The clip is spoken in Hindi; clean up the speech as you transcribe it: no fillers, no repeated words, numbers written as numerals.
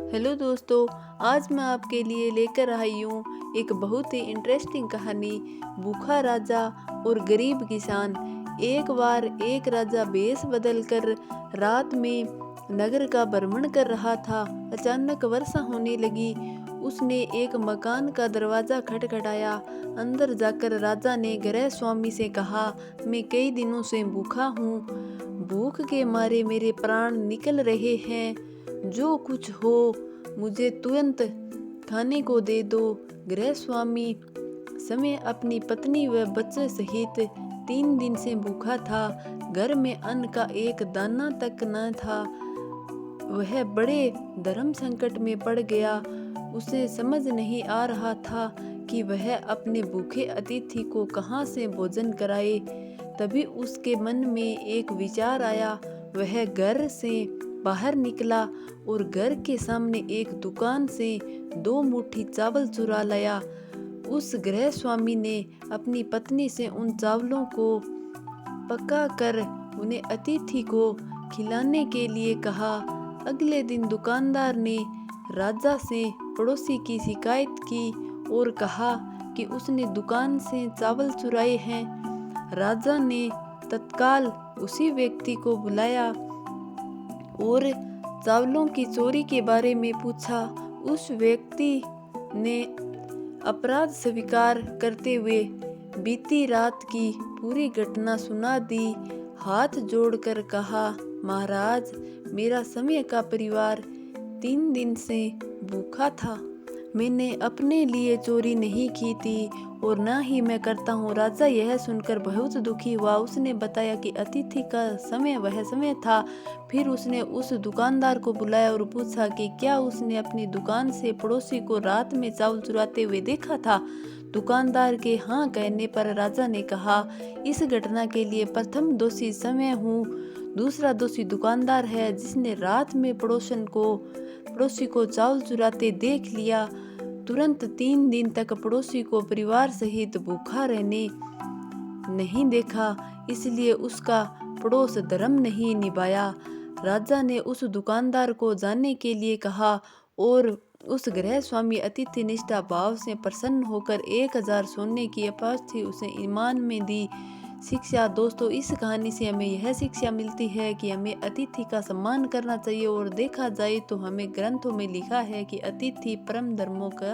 हेलो दोस्तों, आज मैं आपके लिए लेकर आई हूँ एक बहुत ही इंटरेस्टिंग कहानी। भूखा राजा और गरीब किसान। एक बार एक राजा भेष बदलकर रात में नगर का भ्रमण कर रहा था। अचानक वर्षा होने लगी। उसने एक मकान का दरवाजा खटखटाया। अंदर जाकर राजा ने गृह स्वामी से कहा, मैं कई दिनों से भूखा हूँ। भूख के मारे मेरे प्राण निकल रहे हैं। जो कुछ हो मुझे तुरंत खाने को दे दो। गृह स्वामी समय अपनी पत्नी व बच्चे सहित 3 दिन से भूखा था। घर में अन्न का एक दाना तक न था। वह बड़े धर्म संकट में पड़ गया। उसे समझ नहीं आ रहा था कि वह अपने भूखे अतिथि को कहाँ से भोजन कराए। तभी उसके मन में एक विचार आया। वह घर से बाहर निकला और घर के सामने एक दुकान से 2 मुट्ठी चावल चुरा लाया। उस गृह स्वामी ने अपनी पत्नी से उन चावलों को पका कर उन्हें अतिथि को खिलाने के लिए कहा। अगले दिन दुकानदार ने राजा से पड़ोसी की शिकायत की और कहा कि उसने दुकान से चावल चुराए हैं। राजा ने तत्काल उसी व्यक्ति को बुलाया और चावलों की चोरी के बारे में पूछा। उस व्यक्ति ने अपराध स्वीकार करते हुए बीती रात की पूरी घटना सुना दी। हाथ जोड़कर कहा, महाराज, मेरा समय का परिवार 3 दिन से भूखा था। मैंने अपने लिए चोरी नहीं की थी और ना ही मैं करता हूँ। राजा यह सुनकर बहुत दुखी हुआ। उसने बताया कि अतिथि का समय वह समय था। फिर उसने उस दुकानदार को बुलाया और पूछा कि क्या उसने अपनी दुकान से पड़ोसी को रात में चावल चुराते हुए देखा था। दुकानदार के हाँ कहने पर राजा ने कहा, इस घटना के लिए प्रथम दोषी समय हूँ। दूसरा दोषी दुकानदार है जिसने रात में पड़ोसी को चावल चुराते देख लिया। तुरंत 3 दिन तक पड़ोसी को परिवार सहित भूखा रहने नहीं देखा, इसलिए उसका पड़ोस धर्म नहीं निभाया। राजा ने उस दुकानदार को जाने के लिए कहा और उस गृह स्वामी अतिथि निष्ठा भाव से प्रसन्न होकर 1000 सोने की अपास्थि उसे ईमान में दी। शिक्षा। दोस्तों, इस कहानी से हमें यह शिक्षा मिलती है कि हमें अतिथि का सम्मान करना चाहिए और देखा जाए तो हमें ग्रंथों में लिखा है कि अतिथि परम धर्मों का